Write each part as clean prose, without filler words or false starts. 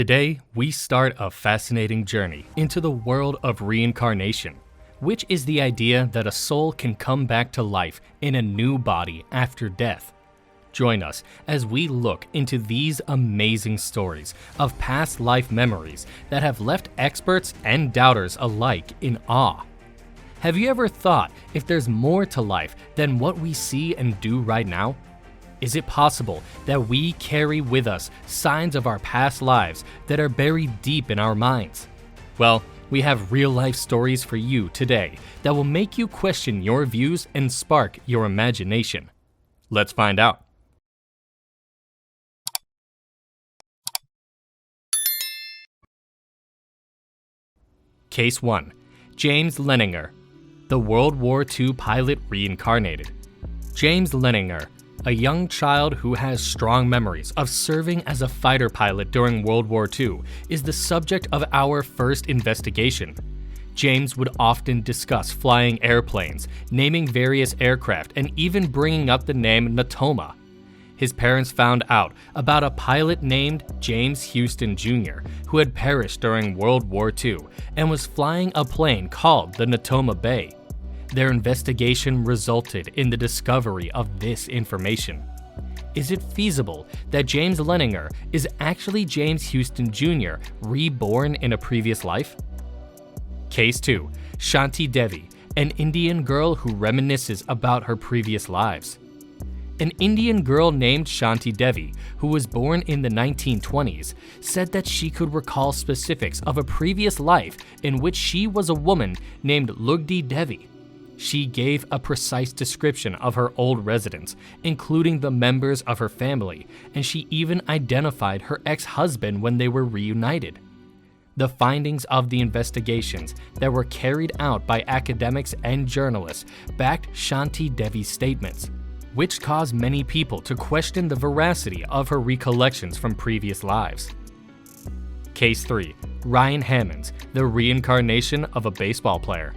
Today, we start a fascinating journey into the world of reincarnation, which is the idea that a soul can come back to life in a new body after death. Join us as we look into these amazing stories of past life memories that have left experts and doubters alike in awe. Have you ever thought if there's more to life than what we see and do right now? Is it possible that we carry with us signs of our past lives that are buried deep in our minds? Well, we have real-life stories for you today that will make you question your views and spark your imagination. Let's find out. Case 1. James Leninger, the World War II pilot reincarnated. James Leninger, a young child who has strong memories of serving as a fighter pilot during World War II, is the subject of our first investigation. James would often discuss flying airplanes, naming various aircraft, and even bringing up the name Natoma. His parents found out about a pilot named James Houston Jr., who had perished during World War II and was flying a plane called the Natoma Bay. Their investigation resulted in the discovery of this information. Is it feasible that James Leninger is actually James Houston Jr., reborn in a previous life? Case 2. Shanti Devi, an Indian girl who reminisces about her previous lives. An Indian girl named Shanti Devi, who was born in the 1920s, said that she could recall specifics of a previous life in which she was a woman named Lugdi Devi. She gave a precise description of her old residence, including the members of her family, and she even identified her ex-husband when they were reunited. The findings of the investigations that were carried out by academics and journalists backed Shanti Devi's statements, which caused many people to question the veracity of her recollections from previous lives. Case 3. Ryan Hammonds, the reincarnation of a baseball player.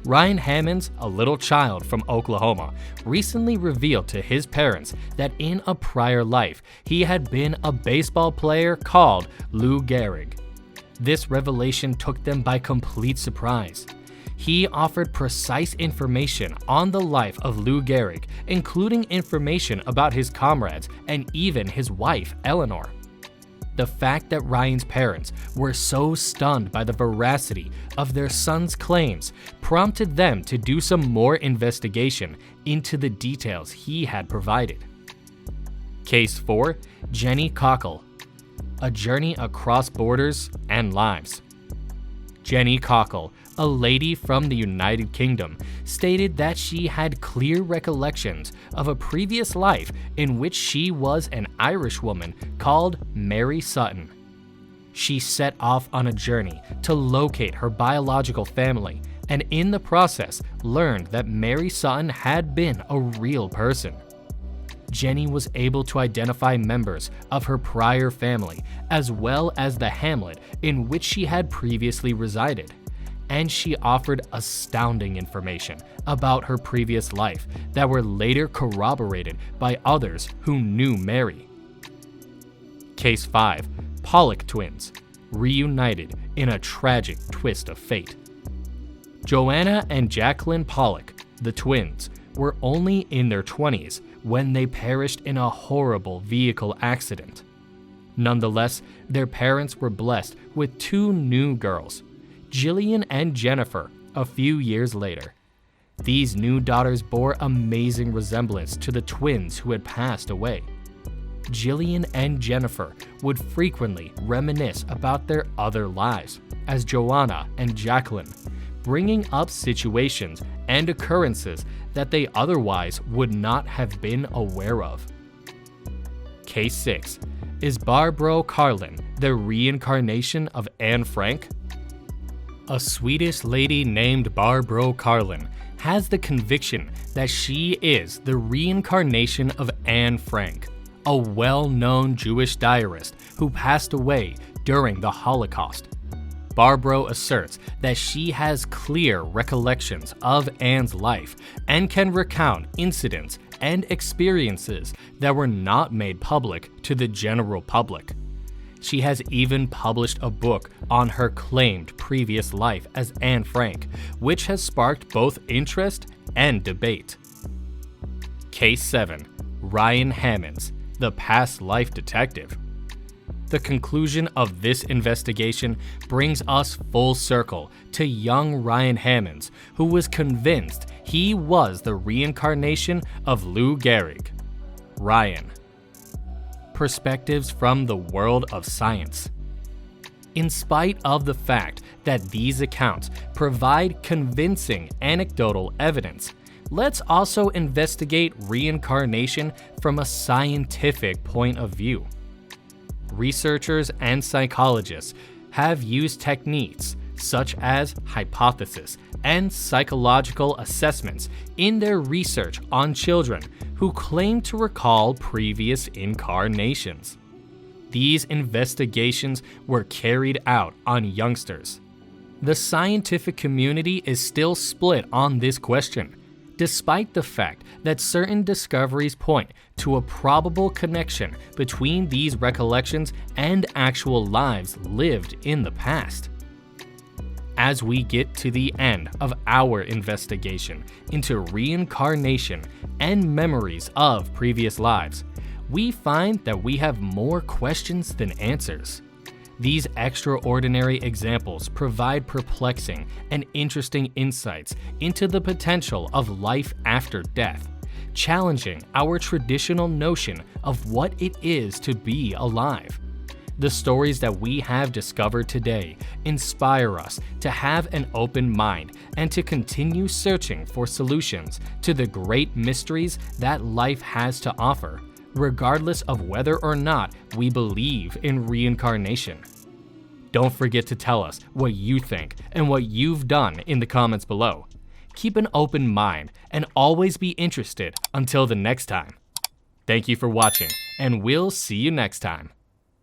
Ryan Hammonds, a little child from Oklahoma, recently revealed to his parents that in a prior life, he had been a baseball player called Lou Gehrig. This revelation took them by complete surprise. He offered precise information on the life of Lou Gehrig, including information about his comrades and even his wife, Eleanor. The fact that Ryan's parents were so stunned by the veracity of their son's claims prompted them to do some more investigation into the details he had provided. Case 4. Jenny Cockle, a journey across borders and lives. Jenny Cockle, a lady from the United Kingdom, stated that she had clear recollections of a previous life in which she was an Irish woman called Mary Sutton. She set off on a journey to locate her biological family, and in the process learned that Mary Sutton had been a real person. Jenny was able to identify members of her prior family as well as the hamlet in which she had previously resided, and she offered astounding information about her previous life that were later corroborated by others who knew Mary. Case 5. Pollock twins, reunited in a tragic twist of fate. Joanna and Jacqueline Pollock, the twins, were only in their 20s when they perished in a horrible vehicle accident. Nonetheless, their parents were blessed with two new girls, Jillian and Jennifer, a few years later. These new daughters bore amazing resemblance to the twins who had passed away. Jillian and Jennifer would frequently reminisce about their other lives as Joanna and Jacqueline, bringing up situations and occurrences that they otherwise would not have been aware of. Case 6. Is Barbro Carlin the reincarnation of Anne Frank? A Swedish lady named Barbro Carlin has the conviction that she is the reincarnation of Anne Frank, a well-known Jewish diarist who passed away during the Holocaust. Barbro asserts that she has clear recollections of Anne's life and can recount incidents and experiences that were not made public to the general public. She has even published a book on her claimed previous life as Anne Frank, which has sparked both interest and debate. Case 7. Ryan Hammonds, the past life detective. The conclusion of this investigation brings us full circle to young Ryan Hammonds, who was convinced he was the reincarnation of Lou Gehrig. Ryan. Perspectives from the world of science. In spite of the fact that these accounts provide convincing anecdotal evidence, let's also investigate reincarnation from a scientific point of view. Researchers and psychologists have used techniques such as hypothesis and psychological assessments in their research on children who claim to recall previous incarnations. These investigations were carried out on youngsters. The scientific community is still split on this question, despite the fact that certain discoveries point to a probable connection between these recollections and actual lives lived in the past. As we get to the end of our investigation into reincarnation and memories of previous lives, we find that we have more questions than answers. These extraordinary examples provide perplexing and interesting insights into the potential of life after death, challenging our traditional notion of what it is to be alive. The stories that we have discovered today inspire us to have an open mind and to continue searching for solutions to the great mysteries that life has to offer, regardless of whether or not we believe in reincarnation. Don't forget to tell us what you think and what you've done in the comments below. Keep an open mind and always be interested until the next time. Thank you for watching, and we'll see you next time.